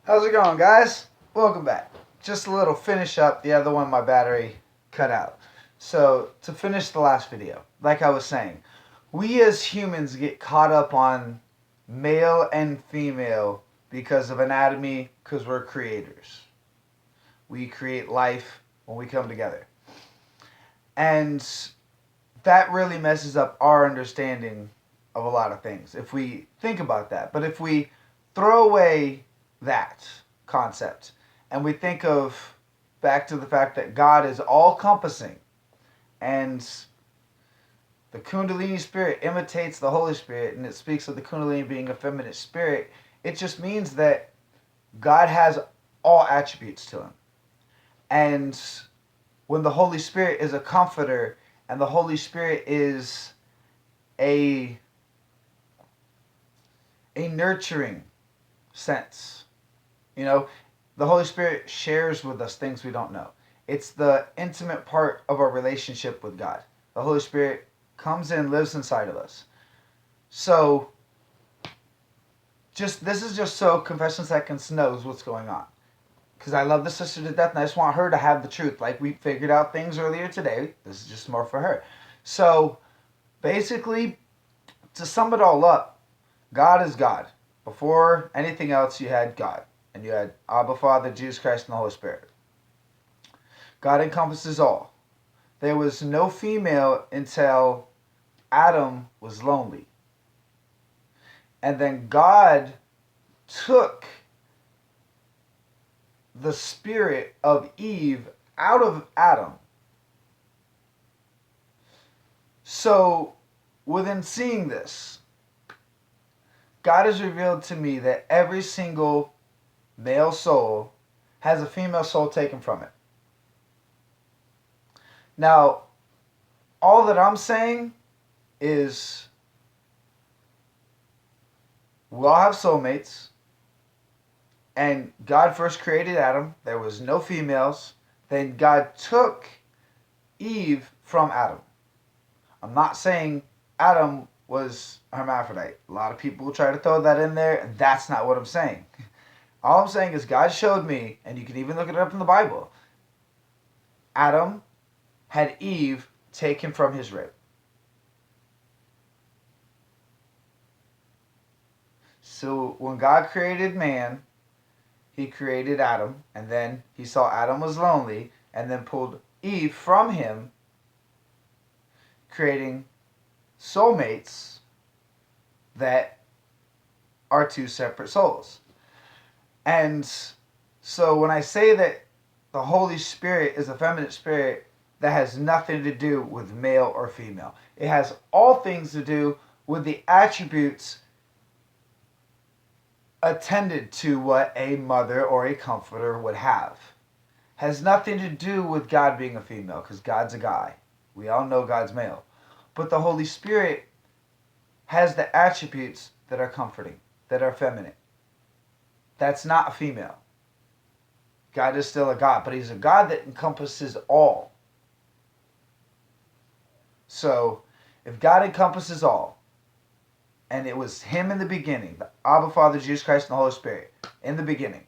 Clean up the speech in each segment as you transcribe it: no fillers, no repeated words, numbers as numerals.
How's it going, guys? Welcome back. Just a little finish up. The other one, my battery cut out. So, to finish the last video, like I was saying, we as humans get caught up on male and female because of anatomy, because we're creators. We create life when we come together. And that really messes up our understanding of a lot of things if we think about that. But if we throw away that concept and we think of back to the fact that God is all encompassing and the Kundalini spirit imitates the Holy Spirit and it speaks of the Kundalini being a feminine spirit, it just means that God has all attributes to him. And when the Holy Spirit is a comforter and the Holy Spirit is a nurturing sense. You know, the Holy Spirit shares with us things we don't know. It's the intimate part of our relationship with God. The Holy Spirit comes in, lives inside of us. So, this is just so Confession Seconds knows what's going on. Because I love the sister to death and I just want her to have the truth. Like we figured out things earlier today. This is just more for her. So, basically, to sum it all up, God is God. Before anything else, you had God. And you had Abba, Father, Jesus Christ, and the Holy Spirit. God encompasses all. There was no female until Adam was lonely. And then God took the spirit of Eve out of Adam. So, within seeing this, God has revealed to me that every single male soul has a female soul taken from it. Now, all that I'm saying is we all have soulmates. And God first created Adam. There was no females. Then God took Eve from Adam. I'm not saying Adam was a hermaphrodite. A lot of people try to throw that in there, and that's not what I'm saying. All I'm saying is God showed me, and you can even look it up in the Bible, Adam had Eve taken from his rib. So when God created man, he created Adam, and then he saw Adam was lonely, and then pulled Eve from him, creating soulmates that are two separate souls. And so when I say that the Holy Spirit is a feminine spirit, that has nothing to do with male or female. It has all things to do with the attributes attended to what a mother or a comforter would have. Has nothing to do with God being a female, because God's a guy. We all know God's male. But the Holy Spirit has the attributes that are comforting, that are feminine. That's not a female. God is still a God, but he's a God that encompasses all. So, if God encompasses all, and it was him in the beginning, the Abba, Father, Jesus Christ, and the Holy Spirit, in the beginning,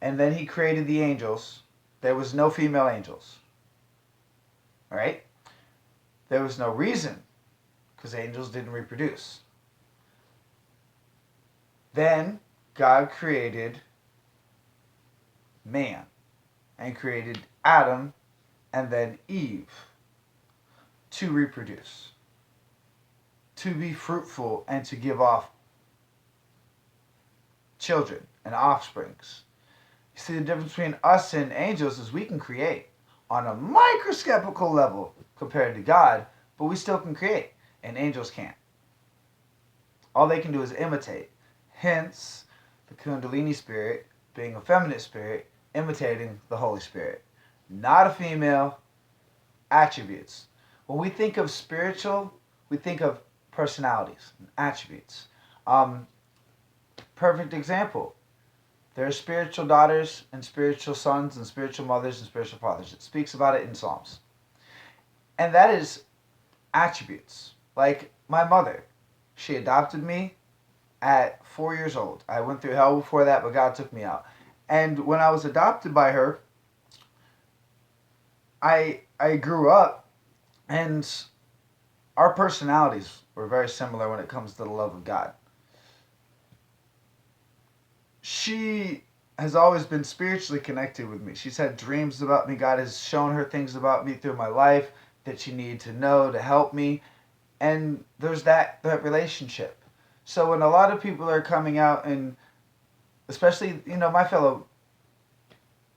and then he created the angels, there was no female angels. Alright? There was no reason, because angels didn't reproduce. Then, God created man, and created Adam, and then Eve, to reproduce, to be fruitful, and to give off children and offsprings. You see, the difference between us and angels is we can create on a microscopical level compared to God, but we still can create, and angels can't. All they can do is imitate. Hence, the Kundalini spirit being a feminine spirit, imitating the Holy Spirit. Not a female, attributes. When we think of spiritual, we think of personalities and attributes. Perfect example. There are spiritual daughters and spiritual sons and spiritual mothers and spiritual fathers. It speaks about it in Psalms. And that is attributes. Like my mother, she adopted me, at 4 years old. I went through hell before that, but God took me out. And when I was adopted by her, I grew up, and our personalities were very similar when it comes to the love of God. She has always been spiritually connected with me. She's had dreams about me. God has shown her things about me through my life that she needed to know to help me. And there's that relationship. So when a lot of people are coming out, and especially, my fellow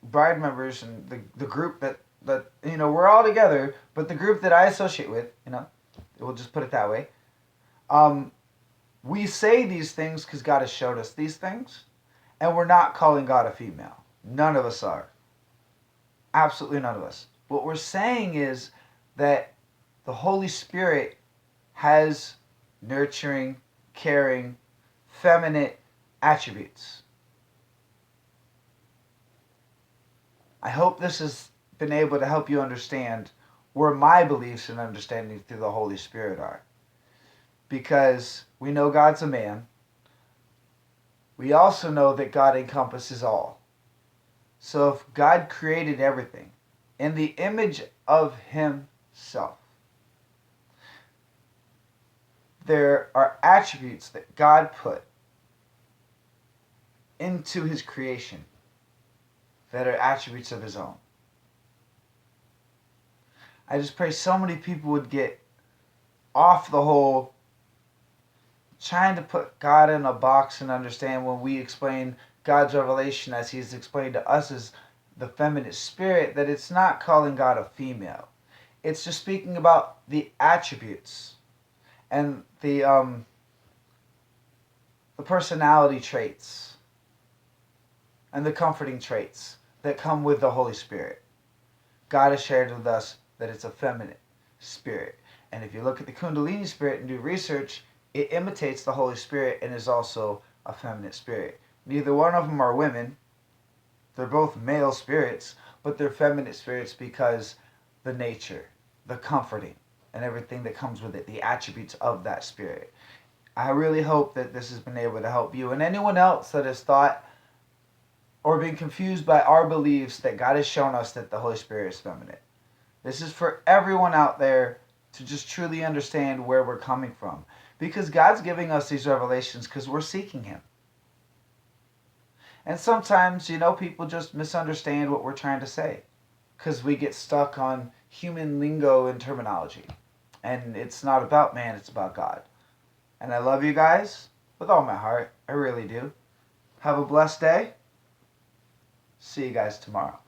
bride members and the group that we're all together, but the group that I associate with, we'll just put it that way. We say these things because God has showed us these things, and we're not calling God a female. None of us are. Absolutely none of us. What we're saying is that the Holy Spirit has nurturing, caring, feminine attributes. I hope this has been able to help you understand where my beliefs and understanding through the Holy Spirit are. Because we know God's a man. We also know that God encompasses all. So if God created everything in the image of himself, there are attributes that God put into his creation that are attributes of his own. I just pray so many people would get off the whole trying to put God in a box and understand when we explain God's revelation as he's explained to us as the feminine spirit, that it's not calling God a female. It's just speaking about the attributes and the personality traits and the comforting traits that come with the Holy Spirit. God has shared with us that it's a feminine spirit. And if you look at the Kundalini spirit and do research, it imitates the Holy Spirit and is also a feminine spirit. Neither one of them are women. They're both male spirits, but they're feminine spirits because the nature, the comforting, and everything that comes with it, the attributes of that spirit. I really hope that this has been able to help you and anyone else that has thought or been confused by our beliefs that God has shown us that the Holy Spirit is feminine. This is for everyone out there to just truly understand where we're coming from. Because God's giving us these revelations because we're seeking him. And sometimes, people just misunderstand what we're trying to say because we get stuck on human lingo and terminology. And it's not about man, it's about God. And I love you guys with all my heart. I really do. Have a blessed day. See you guys tomorrow.